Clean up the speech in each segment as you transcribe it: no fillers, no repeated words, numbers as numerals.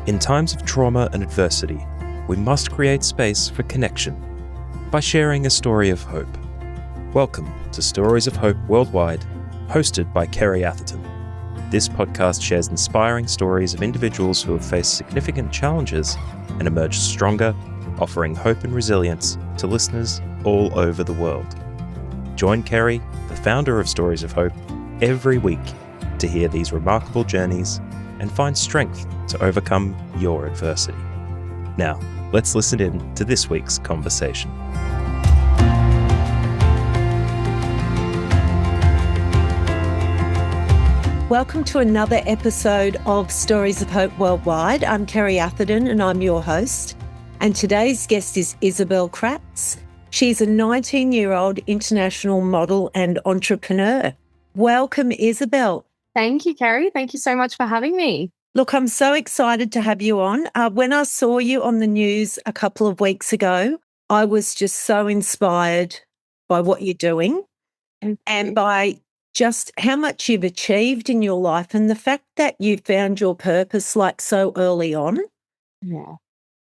In times of trauma and adversity, we must create space for connection by sharing a story of hope. Welcome to Stories of Hope Worldwide, hosted by Kerry Atherton. This podcast shares inspiring stories of individuals who have faced significant challenges and emerged stronger, offering hope and resilience to listeners all over the world. Join Kerry, the founder of Stories of Hope, every week to hear these remarkable journeys and find strength to overcome your adversity. Now, let's listen in to this week's conversation. Welcome to another episode of Stories of Hope Worldwide. I'm Kerry Atherton and I'm your host. And today's guest is Isabelle Kratz. She's a 19-year-old international model and entrepreneur. Welcome, Isabelle. Thank you, Kerry. Thank you so much for having me. Look, I'm so excited to have you on. When I saw you on the news a couple of weeks ago, I was just so inspired by what you're doing and by just how much you've achieved in your life and the fact that you found your purpose like so early on. Yeah.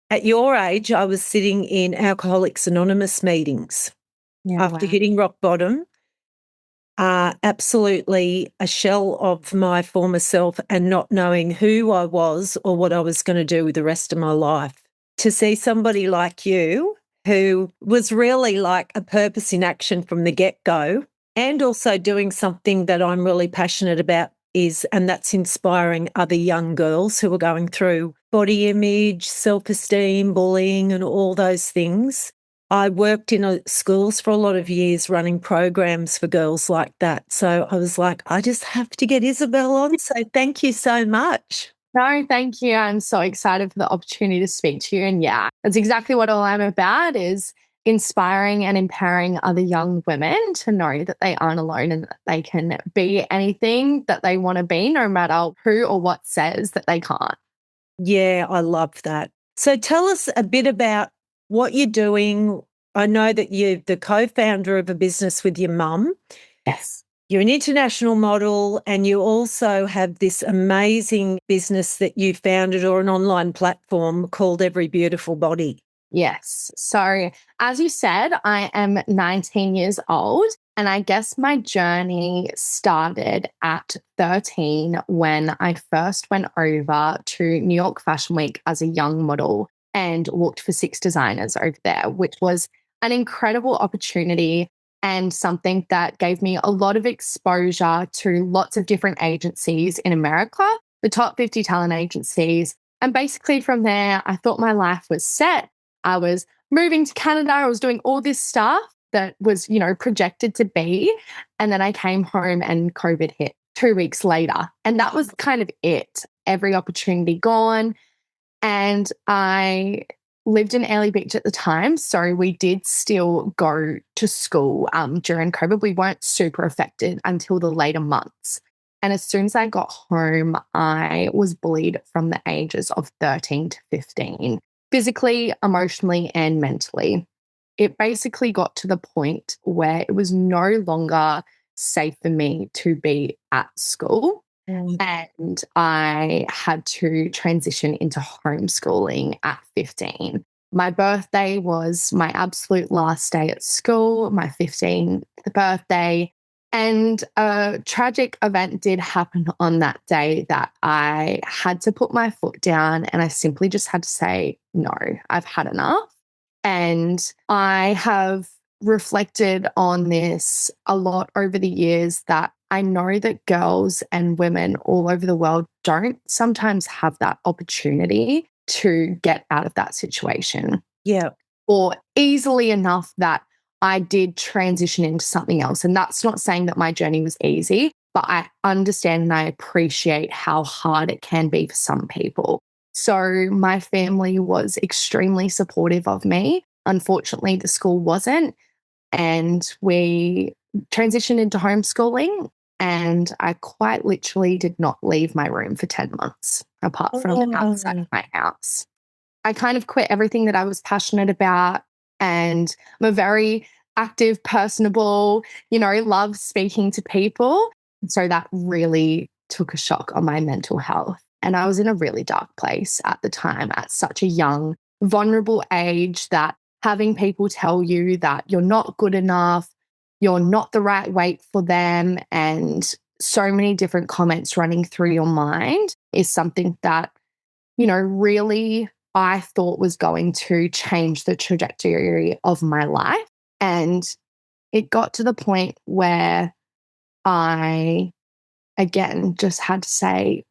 At your age, I was sitting in Alcoholics Anonymous meetings after hitting rock bottom. Absolutely a shell of my former self and not knowing who I was or what I was going to do with the rest of my life. To see somebody like you who was really like a purpose in action from the get-go and also doing something that I'm really passionate about and that's inspiring other young girls who are going through body image, self-esteem, bullying and all those things. I worked in schools for a lot of years running programs for girls like that. So I was like, I just have to get Isabelle on. So thank you so much. No, thank you. I'm so excited for the opportunity to speak to you. And yeah, that's exactly what all I'm about is inspiring and empowering other young women to know that they aren't alone and that they can be anything that they want to be, no matter who or what says that they can't. Yeah, I love that. So tell us a bit about what you're doing. I know that you're the co-founder of a business with your mum. Yes. You're an international model and you also have this amazing business that you founded or an online platform called Every Beautiful Body. Yes. So as you said, I am 19 years old and I guess my journey started at 13 when I first went over to New York Fashion Week as a young model and worked for 6 designers over there, which was an incredible opportunity and something that gave me a lot of exposure to lots of different agencies in America, the top 50 talent agencies. And basically from there, I thought my life was set. I was moving to Canada. I was doing all this stuff that was, projected to be. And then I came home and COVID hit 2 weeks later. And that was kind of it. Every opportunity gone. And I lived in Airlie Beach at the time. So we did still go to school during COVID. We weren't super affected until the later months. And as soon as I got home, I was bullied from the ages of 13 to 15. Physically, emotionally, and mentally. It basically got to the point where it was no longer safe for me to be at school. And I had to transition into homeschooling at 15. My birthday was my absolute last day at school, my 15th birthday. And a tragic event did happen on that day that I had to put my foot down and I simply just had to say, no, I've had enough. And I have reflected on this a lot over the years that I know that girls and women all over the world don't sometimes have that opportunity to get out of that situation. Yeah. Or easily enough that I did transition into something else. And that's not saying that my journey was easy, but I understand and I appreciate how hard it can be for some people. So my family was extremely supportive of me. Unfortunately, the school wasn't. And we transitioned into homeschooling. And I quite literally did not leave my room for 10 months, apart from outside of my house. I kind of quit everything that I was passionate about. And I'm a very active, personable, love speaking to people. And so that really took a shock on my mental health. And I was in a really dark place at the time, at such a young, vulnerable age, that having people tell you that you're not good enough, you're not the right weight for them, and so many different comments running through your mind is something that, really I thought was going to change the trajectory of my life. And it got to the point where I, again, just had to say,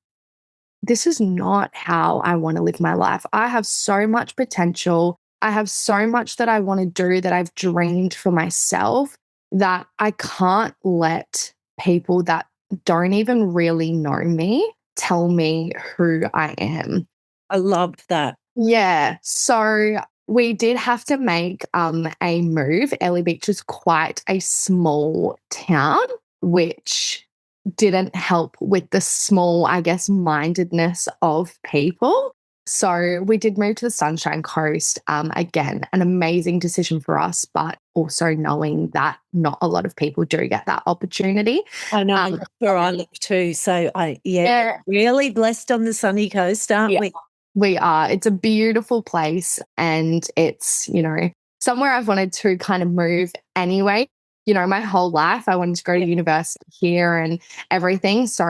this is not how I want to live my life. I have so much potential. I have so much that I want to do, that I've dreamed for myself, that I can't let people that don't even really know me tell me who I am. I love that. Yeah. So we did have to make a move. Ellie Beach is quite a small town, which didn't help with the small, I guess, mindedness of people. So we did move to the Sunshine Coast. Again, an amazing decision for us, but also knowing that not a lot of people do get that opportunity. I know, that's where I live too. So really blessed on the sunny coast, aren't we? We are. It's a beautiful place, and it's, somewhere I've wanted to kind of move anyway. My whole life I wanted to go to university here and everything. So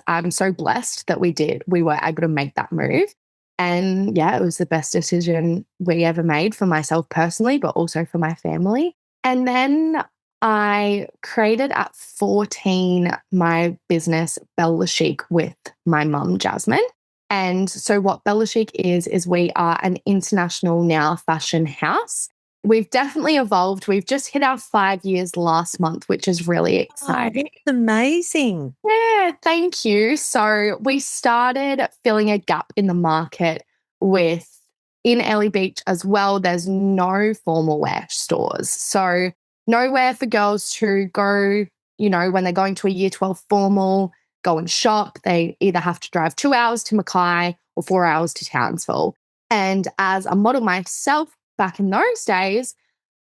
I'm so blessed that we were able to make that move. And yeah, it was the best decision we ever made for myself personally, but also for my family. And then I created at 14 my business Bella Chic with my mum, Jasmine. And so what Bella Chic is we are an international now fashion house. We've definitely evolved. We've just hit our 5 years last month, which is really exciting. Oh, that's amazing. Yeah, thank you. So we started filling a gap in the market in Ellie Beach as well. There's no formal wear stores. So nowhere for girls to go, when they're going to a year 12 formal, go and shop. They either have to drive 2 hours to Mackay or 4 hours to Townsville. And as a model myself back in those days,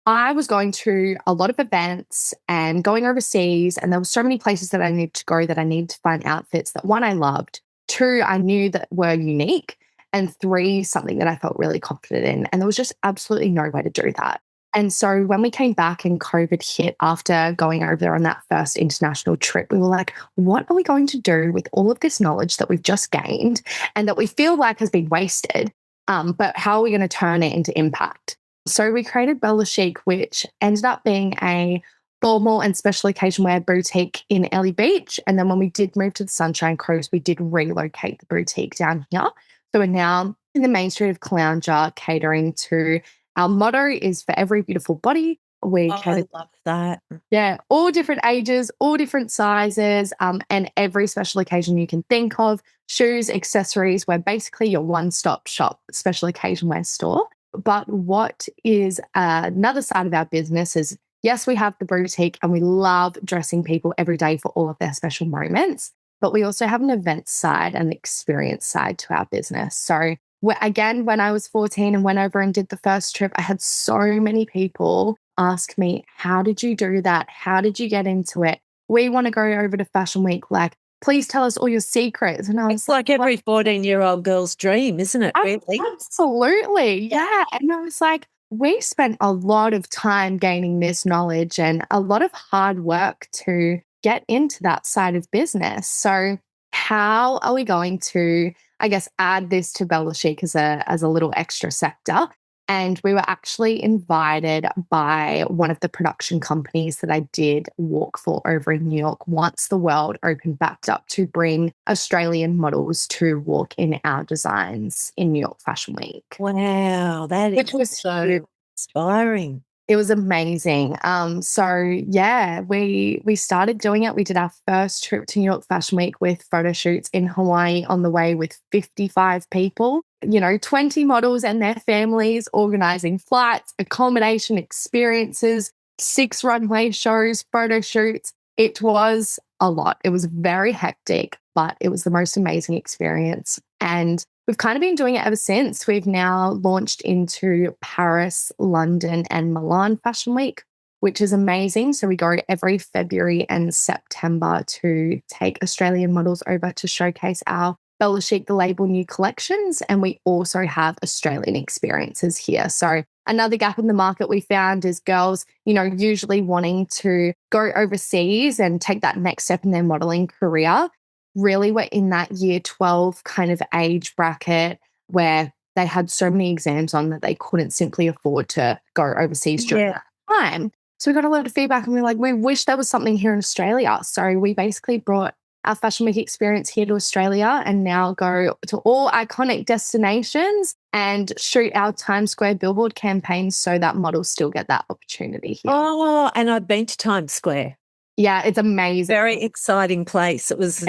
I was going to a lot of events and going overseas, and there were so many places that I needed to go, that I needed to find outfits that, one, I loved, two, I knew that were unique, and three, something that I felt really confident in. And there was just absolutely no way to do that. And so when we came back and COVID hit after going over there on that first international trip, we were like, what are we going to do with all of this knowledge that we've just gained and that we feel like has been wasted? But how are we going to turn it into impact? So we created Bella Chic, which ended up being a formal and special occasion wear boutique in Ellie Beach. And then when we did move to the Sunshine Coast, we did relocate the boutique down here. So we're now in the main street of Caloundra, catering to, our motto is for every beautiful body. I love that. Yeah, all different ages, all different sizes, and every special occasion you can think of. Shoes, accessories, we're basically your one-stop shop special occasion wear store. But what is another side of our business is, yes, we have the boutique and we love dressing people every day for all of their special moments, but we also have an event side and experience side to our business. So again, when I was 14 and went over and did the first trip, I had so many people ask me, how did you do that? How did you get into it? We want to go over to Fashion Week. Like, please tell us all your secrets. And I was like every 14-year-old girl's dream, isn't it? Really? Absolutely. Yeah. And I was like, we spent a lot of time gaining this knowledge and a lot of hard work to get into that side of business. So how are we going to, I guess, add this to Bella Chic as a little extra sector? And we were actually invited by one of the production companies that I did work for over in New York once the world opened back up, to bring Australian models to walk in our designs in New York Fashion Week. Wow, which was so inspiring. It was amazing. So yeah, we started doing it. We did our first trip to New York Fashion Week with photo shoots in Hawaii on the way with 55 people, 20 models and their families, organizing flights, accommodation, experiences, 6 runway shows, photo shoots. It was a lot. It was very hectic, but it was the most amazing experience. And we've kind of been doing it ever since. We've now launched into Paris, London, and Milan Fashion Week, which is amazing. So we go every February and September to take Australian models over to showcase our Bella Chic, the label, new collections, and we also have Australian experiences here. So another gap in the market we found is girls, usually wanting to go overseas and take that next step in their modeling career. Really, we're in that year 12 kind of age bracket where they had so many exams on that they couldn't simply afford to go overseas during that time. So we got a lot of feedback and we were like, we wish there was something here in Australia. So we basically brought our Fashion Week experience here to Australia and now go to all iconic destinations and shoot our Times Square billboard campaigns so that models still get that opportunity here. Oh, and I've been to Times Square. Yeah, it's amazing. Very exciting place. It was,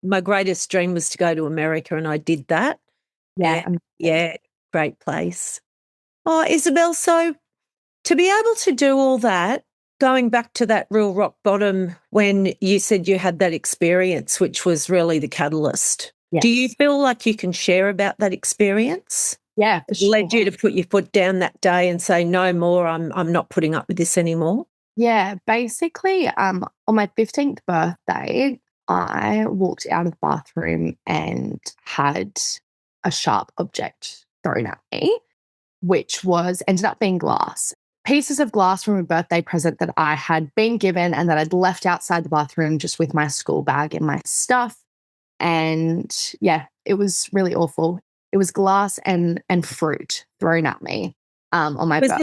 my greatest dream was to go to America and I did that. Yeah, great place. Oh, Isabelle, so to be able to do all that, going back to that real rock bottom when you said you had that experience, which was really the catalyst, do you feel like you can share about that experience? Yeah, for sure. Led you to put your foot down that day and say, no more, I'm not putting up with this anymore? Yeah, basically, on my 15th birthday, I walked out of the bathroom and had a sharp object thrown at me, which ended up being glass. Pieces of glass from a birthday present that I had been given and that I'd left outside the bathroom just with my school bag and my stuff. And yeah, it was really awful. It was glass and fruit thrown at me on my birthday.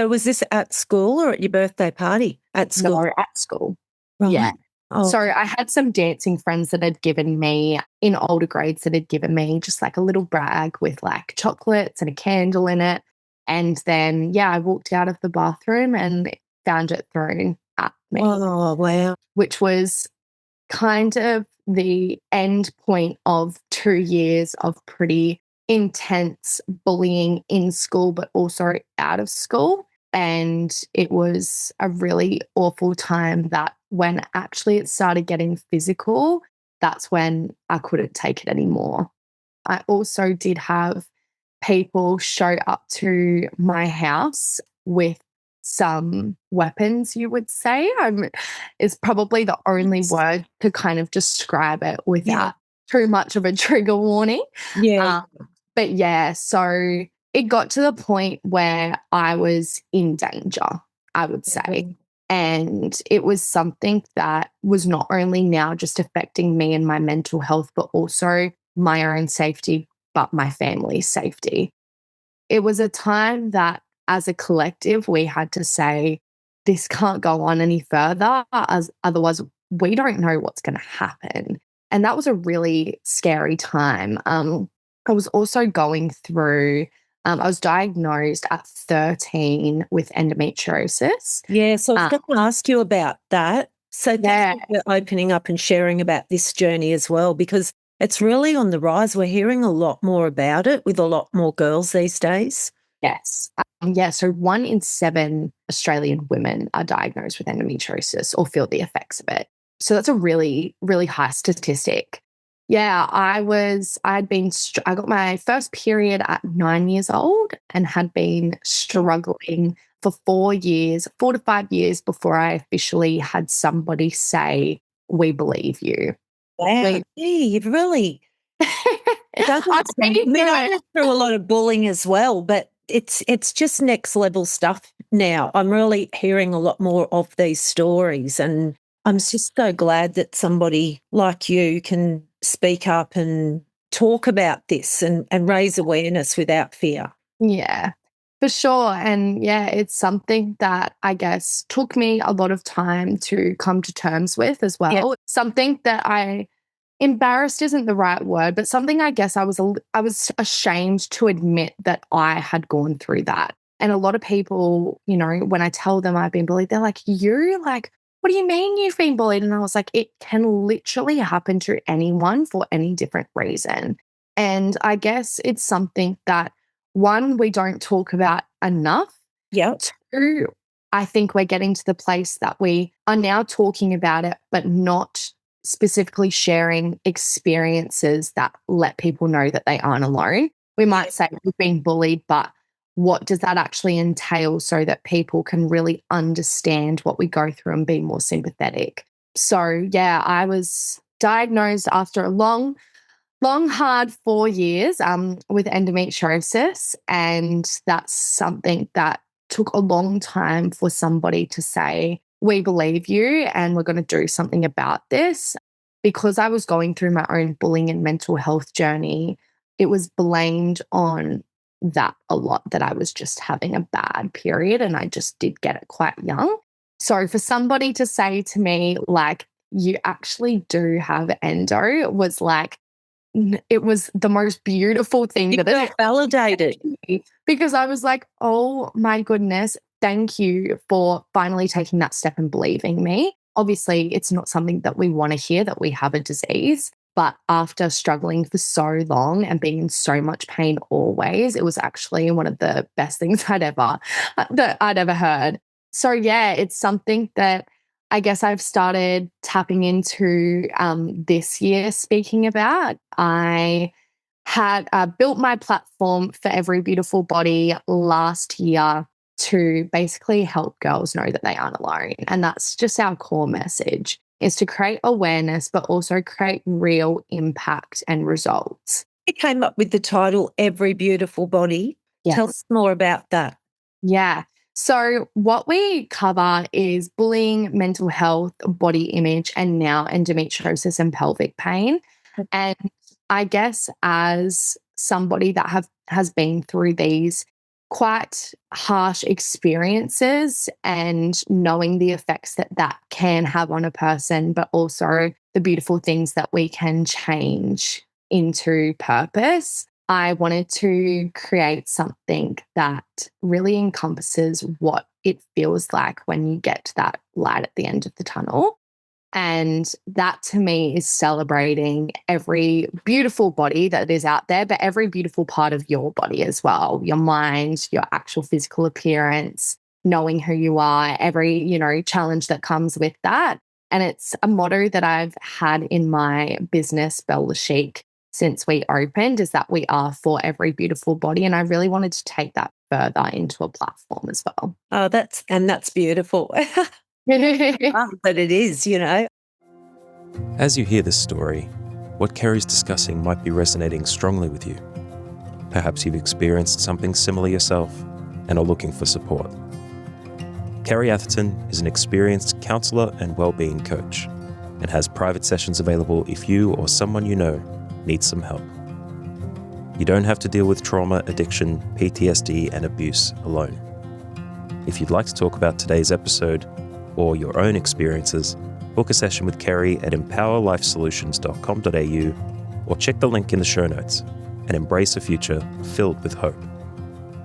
Was this at school or at your birthday party? At school? No, at school. Right. Yeah. Oh. So I had some dancing friends that had given me, in older grades, that had given me just like a little bag with like chocolates and a candle in it. And then, I walked out of the bathroom and found it thrown at me. Oh, wow. Which was kind of the end point of 2 years of pretty intense bullying in school, but also out of school. And it was a really awful time that when actually it started getting physical, that's when I couldn't take it anymore. I also did have people show up to my house with some weapons, you would say. Is probably the only word to kind of describe it without too much of a trigger warning. Yeah. So it got to the point where I was in danger, I would say. And it was something that was not only now just affecting me and my mental health, but also my own safety, but my family's safety. It was a time that as a collective, we had to say, this can't go on any further, as otherwise we don't know what's going to happen. And that was a really scary time. I was also going through, I was diagnosed at 13 with endometriosis. Yeah, so I was going to ask you about that. So thank you for opening up and sharing about this journey as well, because it's really on the rise. We're hearing a lot more about it with a lot more girls these days. Yes. So 1 in 7 Australian women are diagnosed with endometriosis or feel the effects of it. So that's a really, really high statistic. Yeah, I got my first period at 9 years old and had been struggling for 4 to 5 years before I officially had somebody say, we believe you. Wow, you've really I went through a lot of bullying as well, but it's just next level stuff now. I'm really hearing a lot more of these stories, and I'm just so glad that somebody like you can speak up and talk about this and raise awareness without fear. Yeah, for sure. And it's something that I guess took me a lot of time to come to terms with as well. Yeah. Something that embarrassed isn't the right word, but something I guess I was ashamed to admit that I had gone through that. And a lot of people, when I tell them I've been bullied, they're like, what do you mean you've been bullied? And I was like, it can literally happen to anyone for any different reason. And I guess it's something that, 1, we don't talk about enough. Yeah. 2, I think we're getting to the place that we are now talking about it, but not specifically sharing experiences that let people know that they aren't alone. We might say we've been bullied, but what does that actually entail so that people can really understand what we go through and be more sympathetic? So, I was diagnosed after a long long, hard 4 years with endometriosis. And that's something that took a long time for somebody to say, we believe you and we're going to do something about this. Because I was going through my own bullying and mental health journey, it was blamed on that a lot, that I was just having a bad period, and I just did get it quite young. So for somebody to say to me, like, you actually do have endo, was like, it was the most beautiful thing You that felt validated. because I was like, oh my goodness, thank you for finally taking that step and believing me. Obviously, it's not something that we want to hear, that we have a disease. But after struggling for so long and being in so much pain always, it was actually one of the best things that I'd ever heard. So yeah, it's something that I guess I've started tapping into this year, speaking about. I had built my platform for Every Beautiful Body last year to basically help girls know that they aren't alone. And that's just our core message, is to create awareness, but also create real impact and results. You came up with the title Every Beautiful Body. Yes. Tell us more about that. Yeah. So what we cover is bullying, mental health, body image, and now endometriosis and pelvic pain. And I guess as somebody that has been through these quite harsh experiences and knowing the effects that that can have on a person, but also the beautiful things that we can change into purpose, I wanted to create something that really encompasses what it feels like when you get to that light at the end of the tunnel. And that to me is celebrating every beautiful body that is out there, but every beautiful part of your body as well, your mind, your actual physical appearance, knowing who you are, every, challenge that comes with that. And it's a motto that I've had in my business, Bella Chic, since we opened, is that we are for every beautiful body. And I really wanted to take that further into a platform as well. Oh, that's beautiful. But it is, As you hear this story, what Kerry's discussing might be resonating strongly with you. Perhaps you've experienced something similar yourself and are looking for support. Kerry Atherton is an experienced counsellor and wellbeing coach and has private sessions available if you or someone you know needs some help. You don't have to deal with trauma, addiction, PTSD, and abuse alone. If you'd like to talk about today's episode or your own experiences, book a session with Kerry at empowerlifesolutions.com.au or check the link in the show notes and embrace a future filled with hope.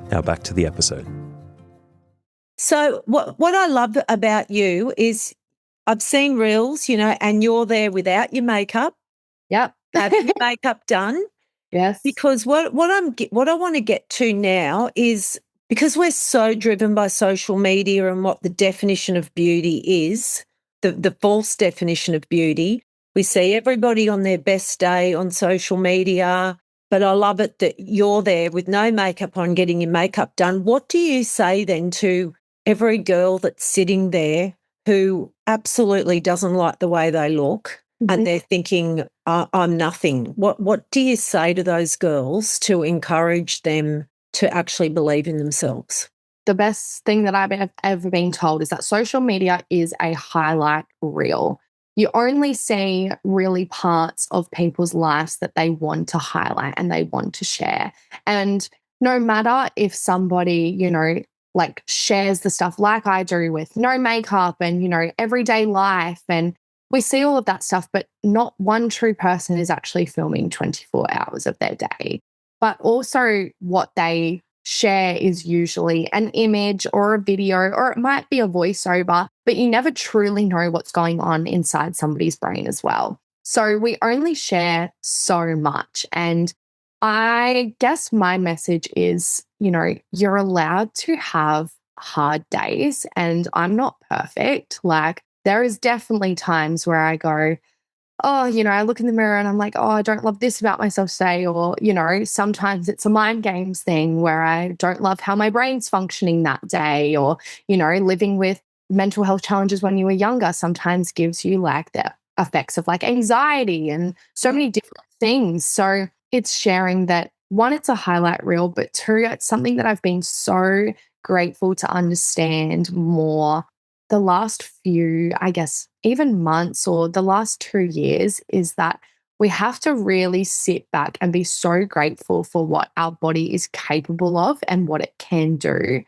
Now back to the episode. So what I love about you is I've seen reels, and you're there without your makeup. Yep. Have your makeup done. Yes. Because what I want to get to now is, because we're so driven by social media and what the definition of beauty is, the false definition of beauty. We see everybody on their best day on social media, but I love it that you're there with no makeup on, getting your makeup done. What do you say then to every girl that's sitting there who absolutely doesn't like the way they look and they're thinking, I'm nothing? What do you say to those girls to encourage them to actually believe in themselves? The best thing that I've ever been told is that social media is a highlight reel. You only see really parts of people's lives that they want to highlight and they want to share. And no matter if somebody, shares the stuff like I do with no makeup and, everyday life, and we see all of that stuff, but not one true person is actually filming 24 hours of their day. But also what they share is usually an image or a video, or it might be a voiceover, but you never truly know what's going on inside somebody's brain as well. So we only share so much. And I guess my message is, you're allowed to have hard days, and I'm not perfect. Like, there is definitely times where I go, oh, I look in the mirror and I'm like, oh, I don't love this about myself today. Or, sometimes it's a mind games thing where I don't love how my brain's functioning that day. Or, living with mental health challenges when you were younger sometimes gives you like the effects of like anxiety and so many different things. So it's sharing that, one, it's a highlight reel, but two, it's something that I've been so grateful to understand more the last few, I guess, even months or the last 2 years, is that we have to really sit back and be so grateful for what our body is capable of and what it can do.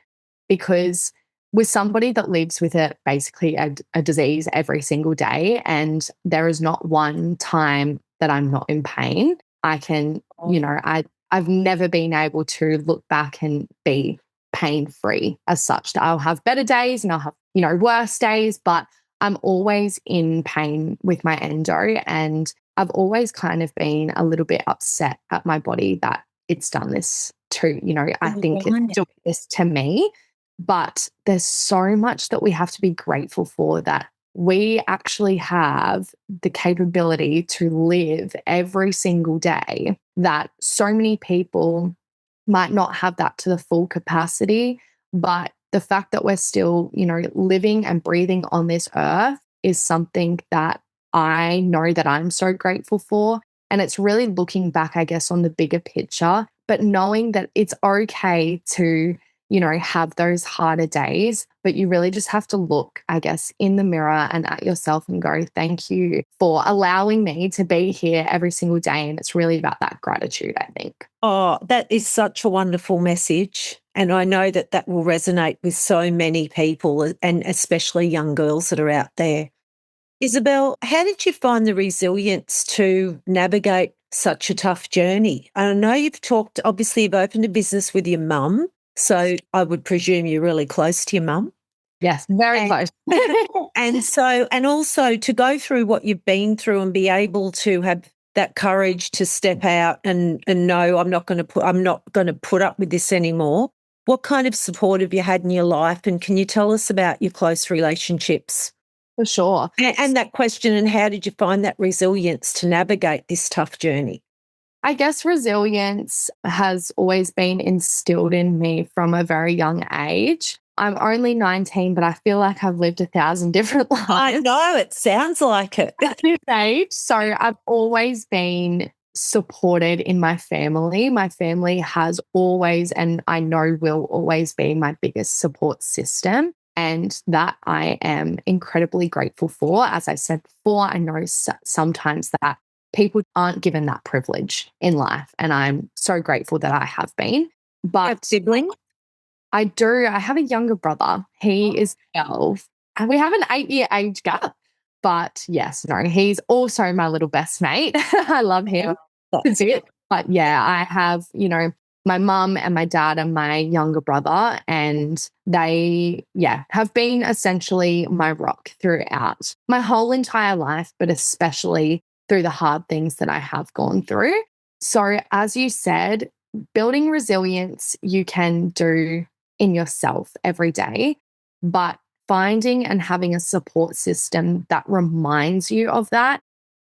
Because with somebody that lives with it, basically a disease every single day, and there is not one time that I'm not in pain, I can, I've never been able to look back and be pain-free as such. I'll have better days and I'll have, worse days, but I'm always in pain with my endo. And I've always kind of been a little bit upset at my body that it's done this to, I think it's doing this to me. But there's so much that we have to be grateful for, that we actually have the capability to live every single day, that so many people might not have that to the full capacity. But the fact that we're still, living and breathing on this earth is something that I know that I'm so grateful for. And it's really looking back, I guess, on the bigger picture, but knowing that it's okay to, have those harder days, but you really just have to look, I guess, in the mirror and at yourself and go, thank you for allowing me to be here every single day. And it's really about that gratitude, I think. Oh, that is such a wonderful message. And I know that that will resonate with so many people, and especially young girls that are out there. Isabelle, how did you find the resilience to navigate such a tough journey? I know obviously you've opened a business with your mum, so I would presume you're really close to your mum. Yes, very close. and also to go through what you've been through and be able to have that courage to step out and know I'm not going to put up with this anymore. What kind of support have you had in your life? And can you tell us about your close relationships? For sure. And that question, and how did you find that resilience to navigate this tough journey? I guess resilience has always been instilled in me from a very young age. I'm only 19, but I feel like I've lived 1,000 different lives. I know, it sounds like it. At this age. So I've always been supported in my family. My family has always, and I know will always be, my biggest support system. And that I am incredibly grateful for. As I said before, I know sometimes that people aren't given that privilege in life. And I'm so grateful that I have been. But sibling? I do. I have a younger brother. He is 12. And we have an 8-year age gap. But yes, no, he's also my little best mate. I love him. That's it. But yeah, I have, my mum and my dad and my younger brother, and they, have been essentially my rock throughout my whole entire life, but especially through the hard things that I have gone through. So as you said, building resilience you can do in yourself every day, but finding and having a support system that reminds you of that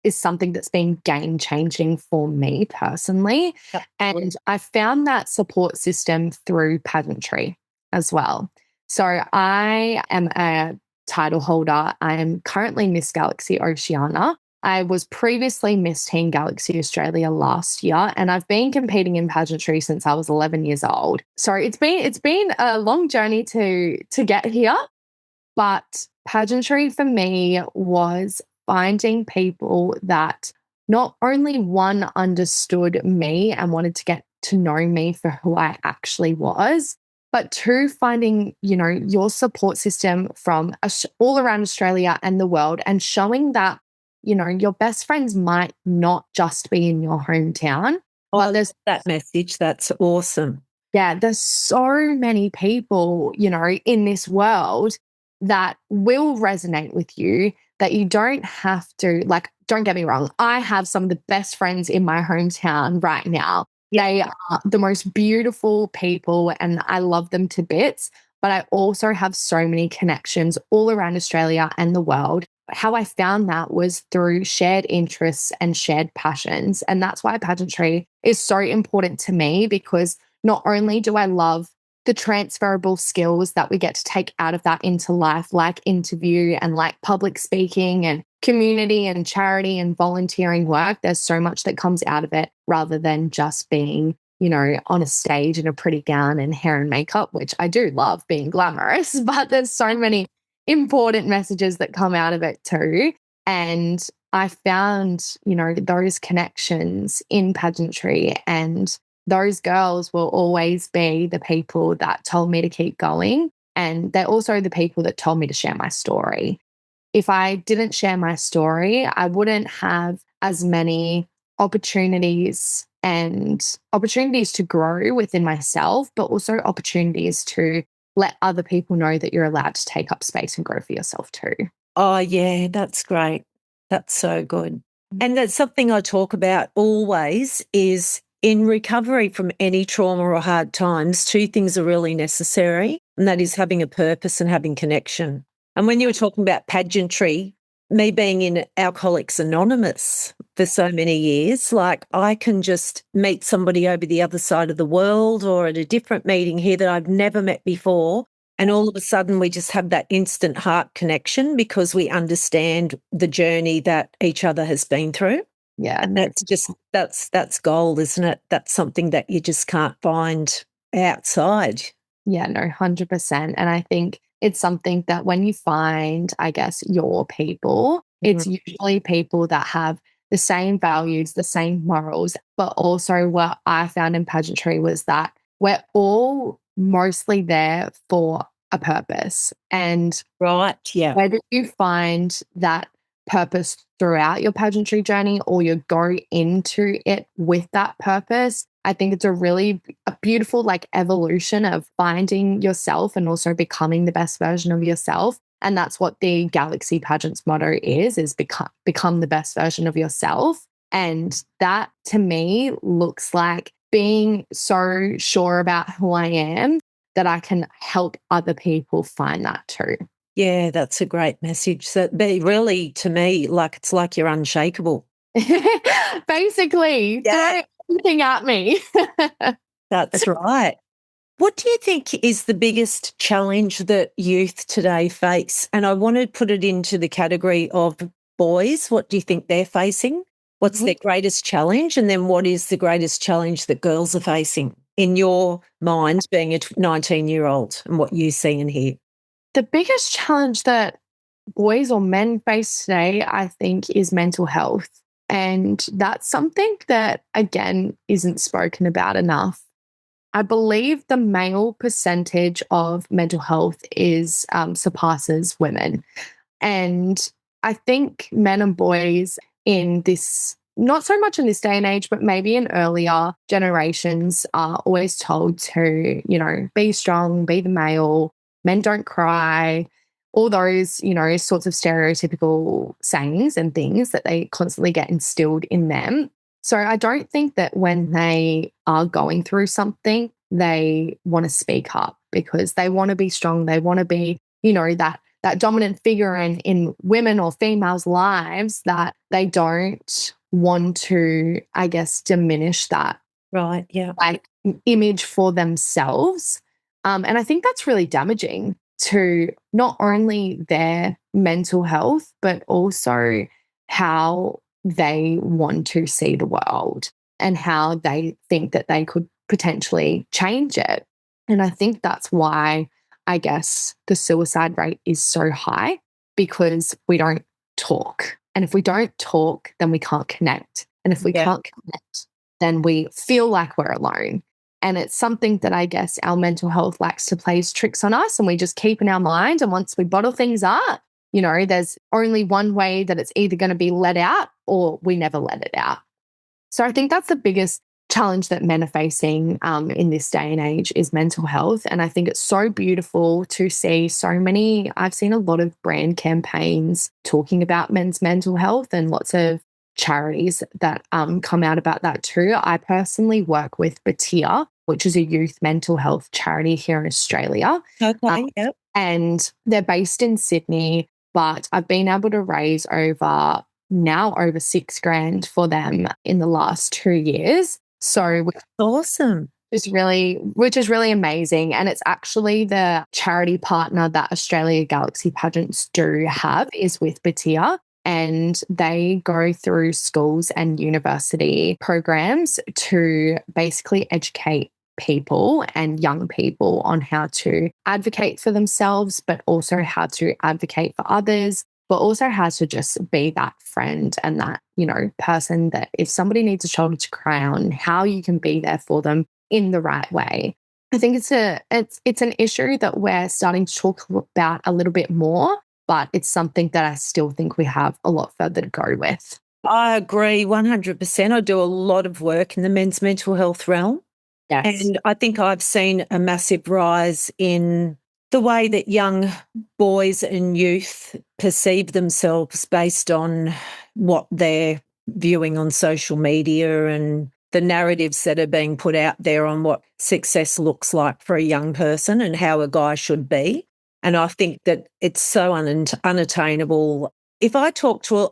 is something that's been game-changing for me personally. And I found that support system through pageantry as well. So I am a title holder. I am currently Miss Galaxy Oceania. I was previously Miss Teen Galaxy Australia last year, and I've been competing in pageantry since I was 11 years old. So it's been a long journey to get here, but pageantry for me was finding people that not only one understood me and wanted to get to know me for who I actually was, but two, finding, your support system from all around Australia and the world, and showing that, your best friends might not just be in your hometown. Oh, there's that message. That's awesome. Yeah, there's so many people, in this world that will resonate with you, that you don't have to, don't get me wrong, I have some of the best friends in my hometown right now. They are the most beautiful people and I love them to bits, but I also have so many connections all around Australia and the world. How I found that was through shared interests and shared passions. And that's why pageantry is so important to me, because not only do I love the the transferable skills that we get to take out of that into life, like interview and like public speaking and community and charity and volunteering work. There's so much that comes out of it rather than just being, on a stage in a pretty gown and hair and makeup, which I do love being glamorous, but there's so many important messages that come out of it too. And I found, those connections in pageantry, and those girls will always be the people that told me to keep going. And they're also the people that told me to share my story. If I didn't share my story, I wouldn't have as many opportunities to grow within myself, but also opportunities to let other people know that you're allowed to take up space and grow for yourself too. Oh, yeah, that's great. That's so good. And that's something I talk about always is in recovery from any trauma or hard times, two things are really necessary, and that is having a purpose and having connection. And when you were talking about pageantry, me being in Alcoholics Anonymous for so many years, like I can just meet somebody over the other side of the world or at a different meeting here that I've never met before. And all of a sudden we just have that instant heart connection because we understand the journey that each other has been through. Yeah. And that's gold, isn't it? That's something that you just can't find outside. Yeah, no, 100%. And I think it's something that when you find, I guess, your people, it's usually people that have the same values, the same morals, but also what I found in pageantry was that we're all mostly there for a purpose. And right, yeah. whether you find that purpose throughout your pageantry journey or you go into it with that purpose, I think it's a beautiful evolution of finding yourself and also becoming the best version of yourself. And that's what the Galaxy Pageants motto is become the best version of yourself. And that to me looks like being so sure about who I am that I can help other people find that too. Yeah, that's a great message. So really, to me, it's like you're unshakable. Basically, throw everything at me. That's right. What do you think is the biggest challenge that youth today face? And I want to put it into the category of boys. What do you think they're facing? What's their greatest challenge? And then what is the greatest challenge that girls are facing in your mind, being a 19-year-old and what you see and hear? The biggest challenge that boys or men face today, I think, is mental health. And that's something that, again, isn't spoken about enough. I believe the male percentage of mental health surpasses women. And I think men and boys in this, not so much in this day and age, but maybe in earlier generations are always told to, be strong, be the male, men don't cry, all those, sorts of stereotypical sayings and things that they constantly get instilled in them. So I don't think that when they are going through something, they want to speak up because they want to be strong. They want to be, that dominant figure in women or females' lives, that they don't want to, I guess, diminish that right, yeah, image for themselves. And I think that's really damaging to not only their mental health, but also how they want to see the world and how they think that they could potentially change it. And I think that's why, I guess, the suicide rate is so high, because we don't talk. And if we don't talk, then we can't connect. And if we can't connect, then we feel like we're alone. And it's something that I guess our mental health likes to play tricks on us, and we just keep in our mind. And once we bottle things up, there's only one way that it's either going to be let out or we never let it out. So I think that's the biggest challenge that men are facing in this day and age is mental health. And I think it's so beautiful to see I've seen a lot of brand campaigns talking about men's mental health and lots of charities that come out about that too. I personally work with Batia, which is a youth mental health charity here in Australia. Okay, yep. And they're based in Sydney, but I've been able to raise over $6,000 for them in the last 2 years. So awesome. which is really amazing. And it's actually the charity partner that Australia Galaxy Pageants do have is with Batia. And they go through schools and university programs to basically educate people and young people on how to advocate for themselves, but also how to advocate for others, but also how to just be that friend and that, person that if somebody needs a shoulder to cry on, how you can be there for them in the right way. I think it's an issue that we're starting to talk about a little bit more, but it's something that I still think we have a lot further to go with. I agree 100%. I do a lot of work in the men's mental health realm. Yes. And I think I've seen a massive rise in the way that young boys and youth perceive themselves based on what they're viewing on social media and the narratives that are being put out there on what success looks like for a young person and how a guy should be. And I think that it's so unattainable. I've talked to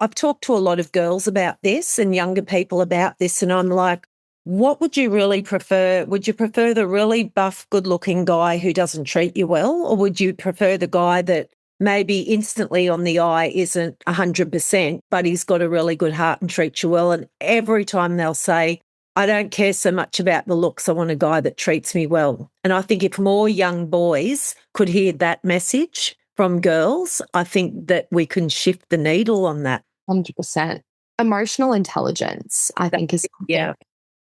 a lot of girls about this and younger people about this, and I'm like, what would you really prefer? Would you prefer the really buff, good-looking guy who doesn't treat you well, or would you prefer the guy that maybe instantly on the eye isn't 100%, but he's got a really good heart and treats you well? And every time they'll say, I don't care so much about the looks, I want a guy that treats me well. And I think if more young boys could hear that message from girls, I think that we can shift the needle on that. 100%. Emotional intelligence, I think, is something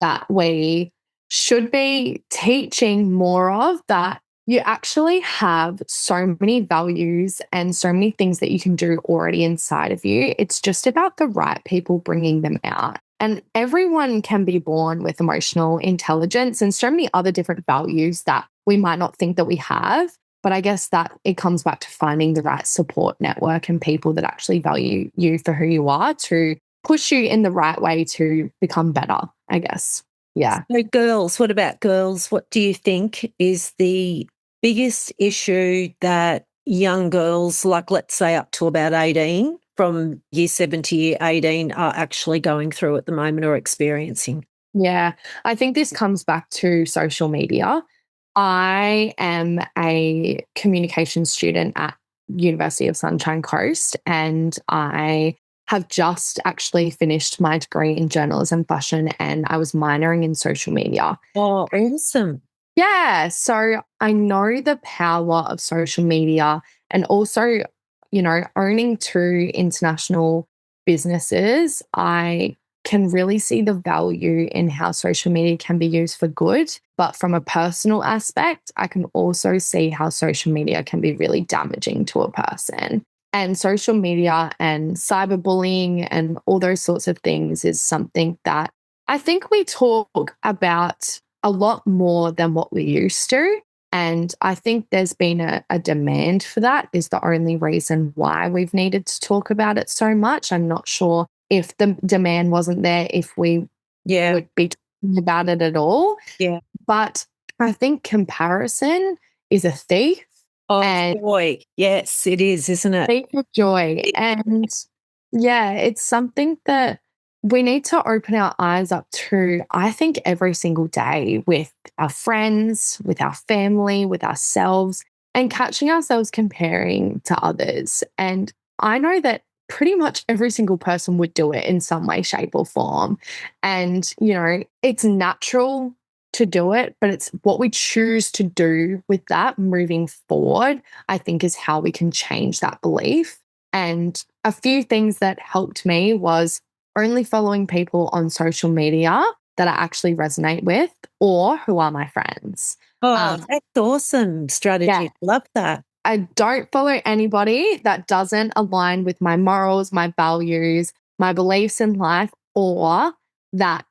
that we should be teaching more of, that you actually have so many values and so many things that you can do already inside of you. It's just about the right people bringing them out. And everyone can be born with emotional intelligence and so many other different values that we might not think that we have. But I guess that it comes back to finding the right support network and people that actually value you for who you are to push you in the right way to become better, I guess. Yeah. So girls, what about girls? What do you think is the biggest issue that young girls, like let's say up to about 18, from year 7 to year 18, are actually going through at the moment or experiencing? Yeah, I think this comes back to social media. I am a communication student at University of Sunshine Coast, and I have just actually finished my degree in journalism fashion, and I was minoring in social media. Oh, awesome. Yeah, so I know the power of social media, and also, owning two international businesses, I can really see the value in how social media can be used for good. But from a personal aspect, I can also see how social media can be really damaging to a person. And social media and cyberbullying and all those sorts of things is something that I think we talk about a lot more than what we used to. And I think there's been a demand for that is the only reason why we've needed to talk about it so much. I'm not sure if the demand wasn't there, if we would be talking about it at all. Yeah. But I think comparison is a thief. Oh, joy. Yes, it is, isn't it? Thief of joy. And yeah, it's something that we need to open our eyes up to, I think, every single day with our friends, with our family, with ourselves, and catching ourselves comparing to others. And I know that pretty much every single person would do it in some way, shape, or form. And, it's natural to do it, but it's what we choose to do with that moving forward, I think, is how we can change that belief. And a few things that helped me was only following people on social media that I actually resonate with or who are my friends. Oh, that's awesome strategy. Yeah. Love that. I don't follow anybody that doesn't align with my morals, my values, my beliefs in life, or that,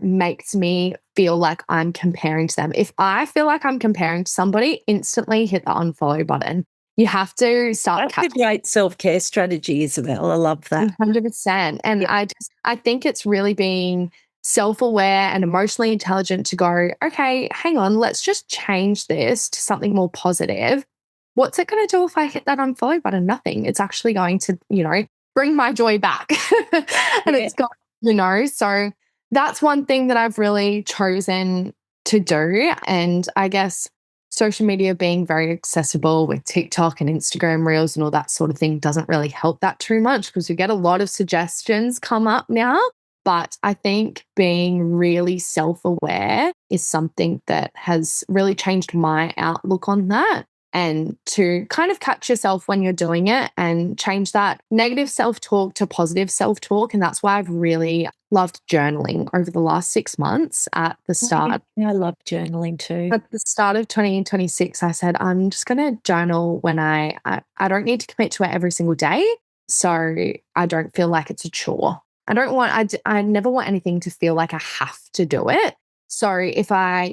makes me feel like I'm comparing to them. If I feel like I'm comparing to somebody, instantly hit the unfollow button. You have to start. That's a great self-care strategy, Isabelle. I love that. 100%. And I think it's really being self-aware and emotionally intelligent to go, okay, hang on, let's just change this to something more positive. What's it going to do if I hit that unfollow button? Nothing. It's actually going to, bring my joy back. And it's got, so that's one thing that I've really chosen to do. And I guess social media being very accessible with TikTok and Instagram Reels and all that sort of thing doesn't really help that too much because we get a lot of suggestions come up now. But I think being really self-aware is something that has really changed my outlook on that. And to kind of catch yourself when you're doing it and change that negative self-talk to positive self-talk. And that's why I've really loved journaling over the last 6 months at the start. Yeah, I love journaling too. At the start of 2026, I said, I'm just going to journal when I don't need to commit to it every single day. So I don't feel like it's a chore. I never want anything to feel like I have to do it. So if I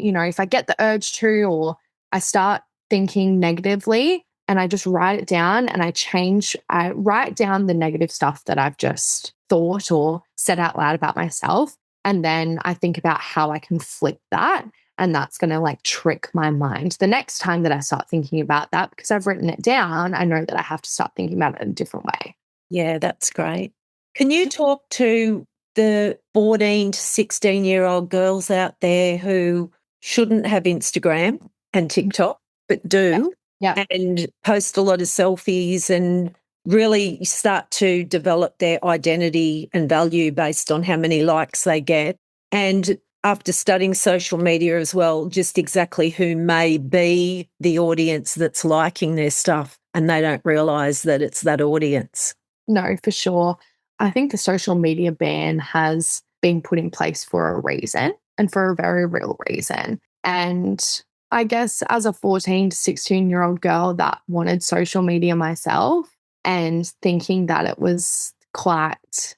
get the urge to, or I start thinking negatively and I just write it down and I write down the negative stuff that I've just thought or said out loud about myself. And then I think about how I can flip that. And that's going to like trick my mind. The next time that I start thinking about that, because I've written it down, I know that I have to start thinking about it in a different way. Yeah, that's great. Can you talk to the 14 to 16-year-old girls out there who shouldn't have Instagram and TikTok, but do, and post a lot of selfies and really start to develop their identity and value based on how many likes they get? And after studying social media as well, just exactly who may be the audience that's liking their stuff and they don't realise that it's that audience. No, for sure. I think the social media ban has been put in place for a reason and for a very real reason. And I guess as a 14 to 16-year-old girl that wanted social media myself and thinking that it was quite,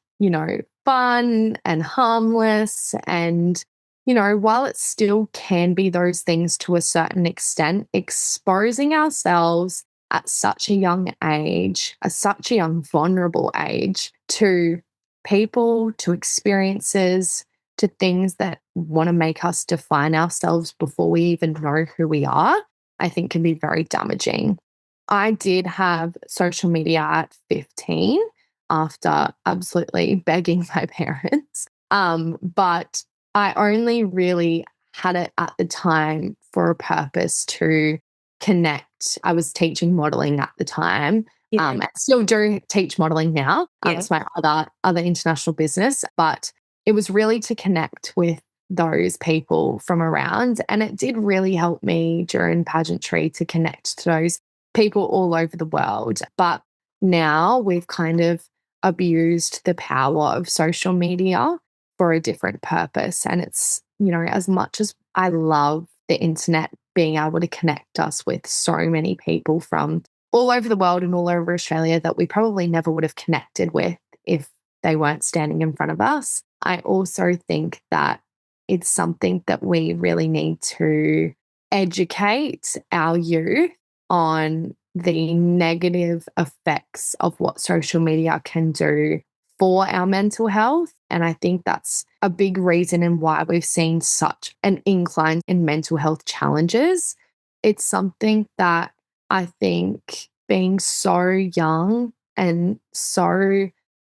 fun and harmless and, while it still can be those things to a certain extent, exposing ourselves at such a young age, at such a young, vulnerable age, to people, to experiences, to things that want to make us define ourselves before we even know who we are, I think can be very damaging. I did have social media at 15 after absolutely begging my parents. But I only really had it at the time for a purpose to connect. I was teaching modeling at the time. I still do teach modeling now. It's my other international business, but it was really to connect with those people from around. And it did really help me during pageantry to connect to those people all over the world. But now we've kind of abused the power of social media for a different purpose. And it's, as much as I love the internet being able to connect us with so many people from all over the world and all over Australia that we probably never would have connected with if they weren't standing in front of us, I also think that it's something that we really need to educate our youth on the negative effects of what social media can do for our mental health. And I think that's a big reason in why we've seen such an incline in mental health challenges. It's something that I think being so young and so,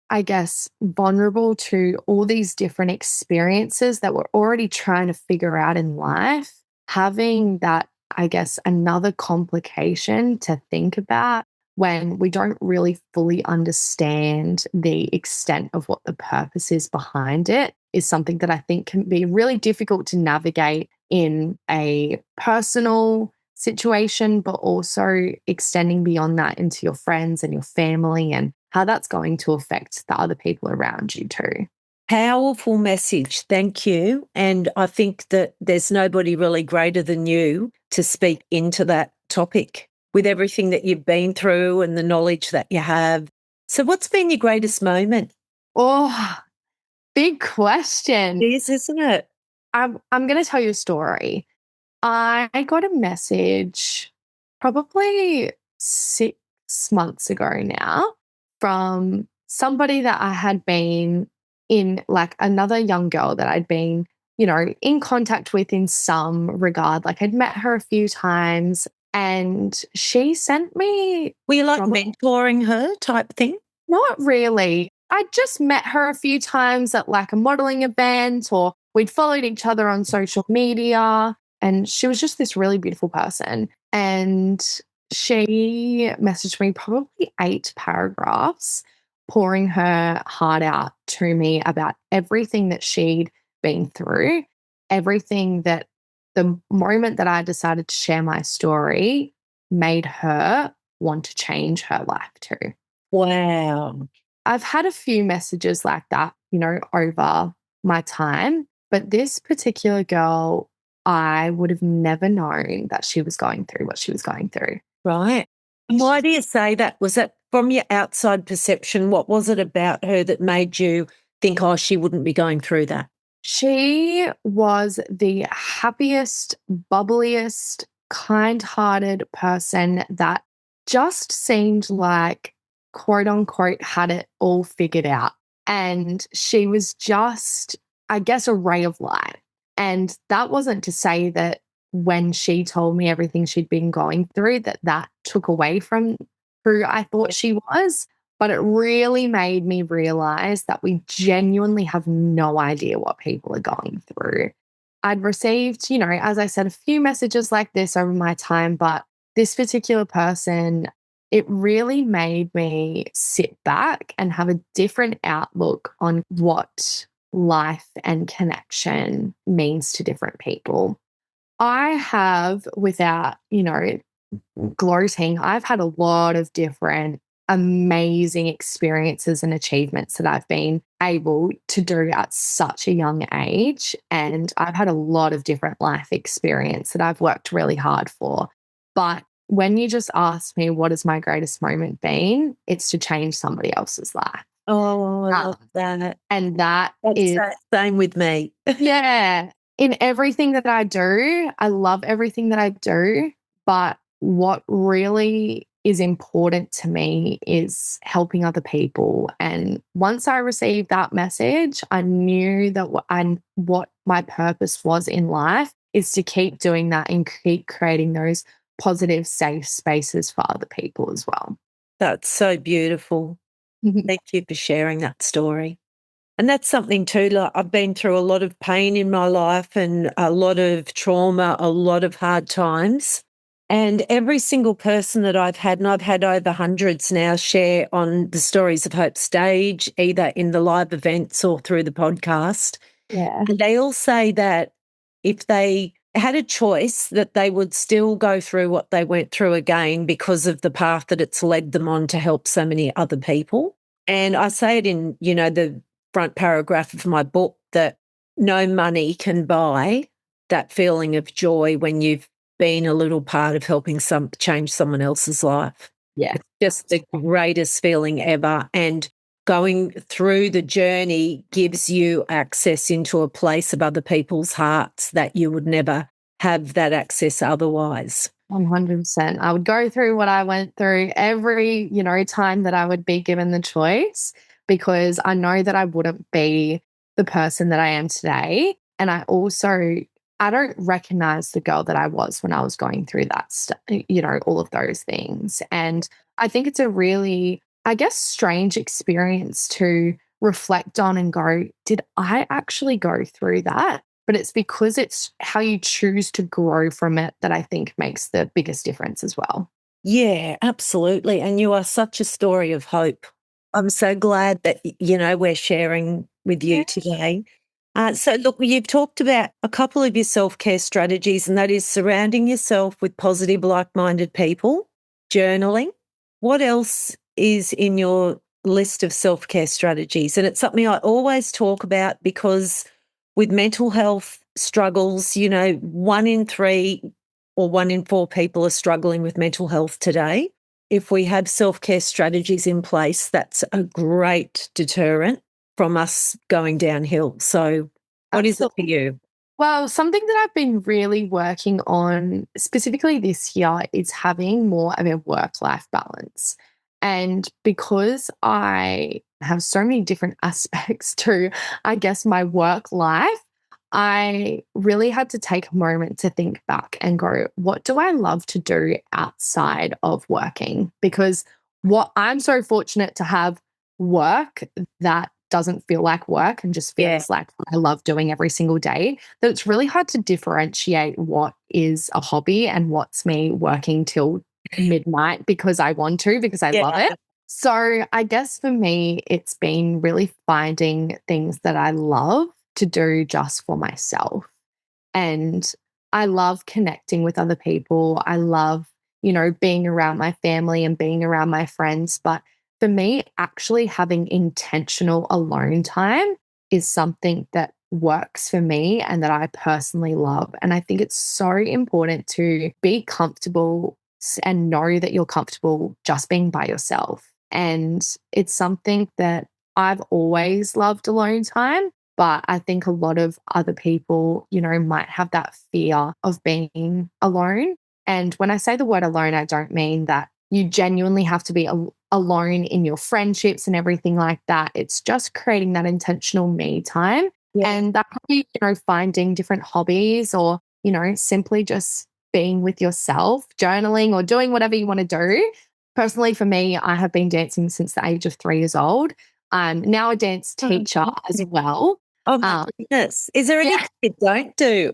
I guess, vulnerable to all these different experiences that we're already trying to figure out in life, having that, I guess, another complication to think about when we don't really fully understand the extent of what the purpose is behind it is something that I think can be really difficult to navigate in a personal situation, but also extending beyond that into your friends and your family and how that's going to affect the other people around you too. Powerful message. Thank you. And I think that there's nobody really greater than you to speak into that topic with everything that you've been through and the knowledge that you have. So what's been your greatest moment? Oh, big question. It is, isn't it? I'm going to tell you a story. I got a message probably 6 months ago now from somebody that I had been in, like another young girl that I'd been, in contact with in some regard. Like I'd met her a few times and she sent me. Were you like mentoring her type thing? Not really. I just met her a few times at like a modeling event or we'd followed each other on social media, and she was just this really beautiful person. And she messaged me probably 8 paragraphs, pouring her heart out to me about everything that she'd been through, everything that the moment that I decided to share my story made her want to change her life too. Wow. I've had a few messages like that, over my time, but this particular girl, I would have never known that she was going through what she was going through. Right. And why do you say that? Was that from your outside perception? What was it about her that made you think, oh, she wouldn't be going through that? She was the happiest, bubbliest, kind-hearted person that just seemed like, quote unquote, had it all figured out. And she was just, I guess, a ray of light. And that wasn't to say that when she told me everything she'd been going through, that took away from who I thought she was. But it really made me realize that we genuinely have no idea what people are going through. I'd received, as I said, a few messages like this over my time, but this particular person, it really made me sit back and have a different outlook on what life and connection means to different people. I have, without, gloating, I've had a lot of different amazing experiences and achievements that I've been able to do at such a young age. And I've had a lot of different life experience that I've worked really hard for. But when you just ask me, what has my greatest moment been? It's to change somebody else's life. Oh, I love that. And that's the same with me. Yeah. In everything that I do, I love everything that I do. But what really is important to me is helping other people. And once I received that message, I knew that what my purpose was in life is to keep doing that and keep creating those positive, safe spaces for other people as well. That's so beautiful. Thank you for sharing that story. And that's something too, like I've been through a lot of pain in my life and a lot of trauma, a lot of hard times. And every single person that I've had, and I've had over hundreds now, share on the Stories of Hope stage, either in the live events or through the podcast. Yeah. And they all say that if they had a choice, that they would still go through what they went through again because of the path that it's led them on to help so many other people. And I say it in, the front paragraph of my book that no money can buy that feeling of joy when you've been a little part of helping change someone else's life. Yeah. It's just the greatest feeling ever. And going through the journey gives you access into a place of other people's hearts that you would never have that access otherwise. 100%. I would go through what I went through every, time that I would be given the choice, because I know that I wouldn't be the person that I am today. And I don't recognize the girl that I was when I was going through that, all of those things. And I think it's a really, I guess, strange experience to reflect on and go, did I actually go through that? But it's because it's how you choose to grow from it that I think makes the biggest difference as well. Yeah, absolutely. And you are such a story of hope. I'm so glad that, we're sharing with you today. So look, you've talked about a couple of your self-care strategies, and that is surrounding yourself with positive, like-minded people, journaling. What else is in your list of self-care strategies? And it's something I always talk about because with mental health struggles, 1 in 3 or 1 in 4 people are struggling with mental health today. If we have self-care strategies in place, that's a great deterrent from us going downhill. So what is it for you? Well, something that I've been really working on specifically this year is having more of a work-life balance. And because I have so many different aspects to, I guess, my work life, I really had to take a moment to think back and go, what do I love to do outside of working? Because what I'm so fortunate to have work that doesn't feel like work and just feels like what I love doing every single day, that it's really hard to differentiate what is a hobby and what's me working till midnight because I want to, because I love it. So I guess for me, it's been really finding things that I love to do just for myself. And I love connecting with other people. I love, being around my family and being around my friends. But for me, actually having intentional alone time is something that works for me and that I personally love. And I think it's so important to be comfortable and know that you're comfortable just being by yourself. And it's something that I've always loved alone time. But I think a lot of other people, might have that fear of being alone. And when I say the word alone, I don't mean that you genuinely have to be alone in your friendships and everything like that. It's just creating that intentional me time. Yeah. And that could be, finding different hobbies or, simply just being with yourself, journaling or doing whatever you want to do. Personally, for me, I have been dancing since the age of 3 years old. I'm now a dance teacher as well. Oh my goodness. Is there anything you don't do?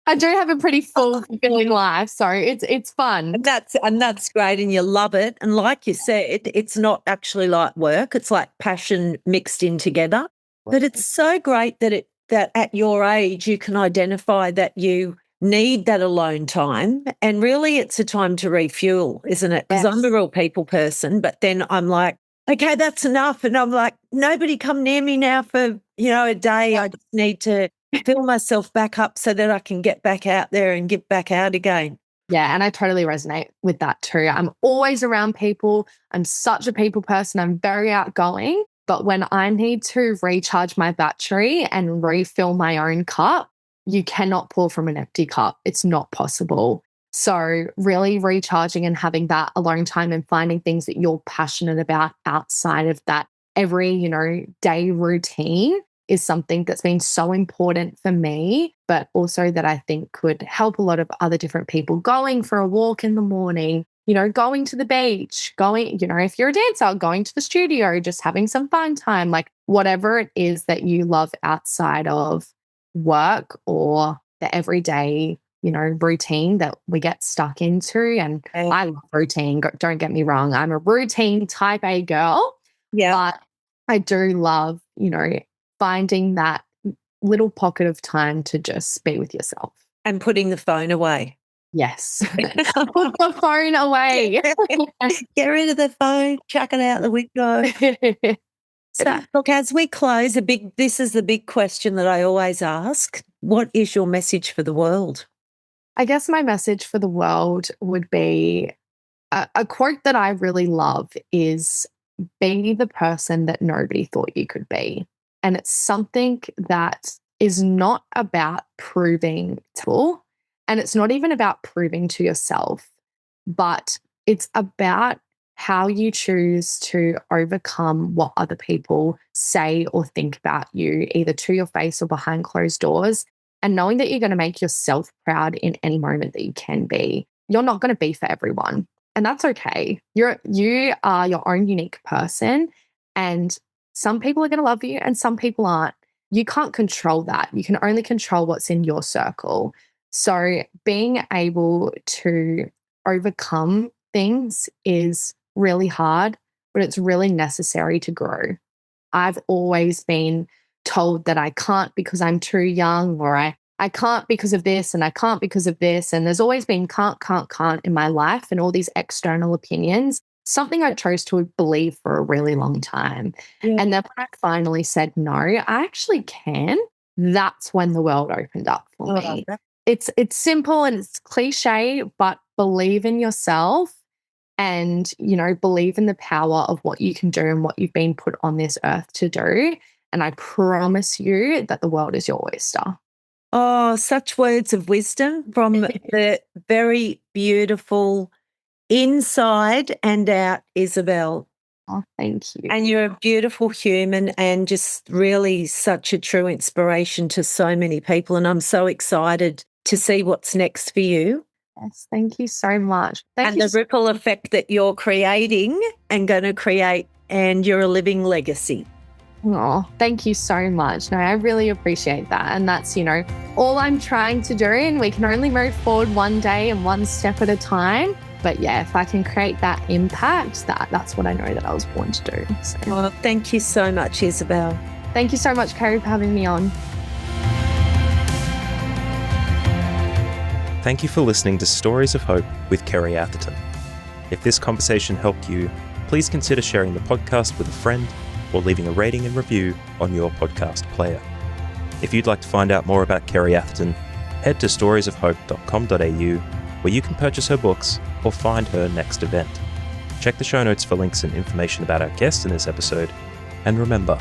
I do have a pretty fulfilling life, so it's fun. And that's great, and you love it. And like you said, it's not actually like work. It's like passion mixed in together. But it's so great that that at your age you can identify that you need that alone time. And really it's a time to refuel, isn't it? Because I'm a real people person, but then I'm like, okay, that's enough. And I'm like, nobody come near me now for, a day. I just need to fill myself back up so that I can get back out there and get back out again. Yeah, and I totally resonate with that too. I'm always around people. I'm such a people person. I'm very outgoing. But when I need to recharge my battery and refill my own cup, you cannot pour from an empty cup. It's not possible. So really recharging and having that alone time and finding things that you're passionate about outside of that every, day routine is something that's been so important for me, but also that I think could help a lot of other different people. Going for a walk in the morning, going to the beach, if you're a dancer, going to the studio, just having some fun time, like whatever it is that you love outside of work or the everyday routine that we get stuck into. And I love routine. Don't get me wrong. I'm a routine type A girl. Yeah. But I do love, finding that little pocket of time to just be with yourself. And putting the phone away. Yes. Put the phone away. Get rid of the phone, chuck it out the window. So, look, as we close, this is the big question that I always ask. What is your message for the world? I guess my message for the world would be a quote that I really love is, be the person that nobody thought you could be. And it's something that is not about proving to, and it's not even about proving to yourself, but it's about how you choose to overcome what other people say or think about you, either to your face or behind closed doors. And knowing that you're going to make yourself proud in any moment that you can be. You're not going to be for everyone. And that's okay. You are your own unique person. And some people are going to love you and some people aren't. You can't control that. You can only control what's in your circle. So being able to overcome things is really hard, but it's really necessary to grow. I've always been told that I can't because I'm too young, or I can't because of this and I can't because of this. And there's always been can't in my life and all these external opinions, something I chose to believe for a really long time. Yeah. And then when I finally said no, I actually can, that's when the world opened up for me. It's simple and it's cliche, but believe in yourself and, believe in the power of what you can do and what you've been put on this earth to do. And I promise you that the world is your oyster. Oh, such words of wisdom from the very beautiful inside and out, Isabelle. Oh, thank you. And you're a beautiful human and just really such a true inspiration to so many people. And I'm so excited to see what's next for you. Yes, thank you so much. And the ripple effect that you're creating and going to create, and you're a living legacy. Oh, thank you so much. No, I really appreciate that. And that's, all I'm trying to do. And we can only move forward one day and one step at a time. But yeah, if I can create that impact, that's what I know that I was born to do. So. Well, thank you so much, Isabelle. Thank you so much, Kerry, for having me on. Thank you for listening to Stories of Hope with Kerry Atherton. If this conversation helped you, please consider sharing the podcast with a friend or leaving a rating and review on your podcast player. If you'd like to find out more about Kerry Atherton, head to storiesofhope.com.au, where you can purchase her books or find her next event. Check the show notes for links and information about our guest in this episode, and remember,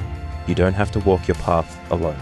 you don't have to walk your path alone.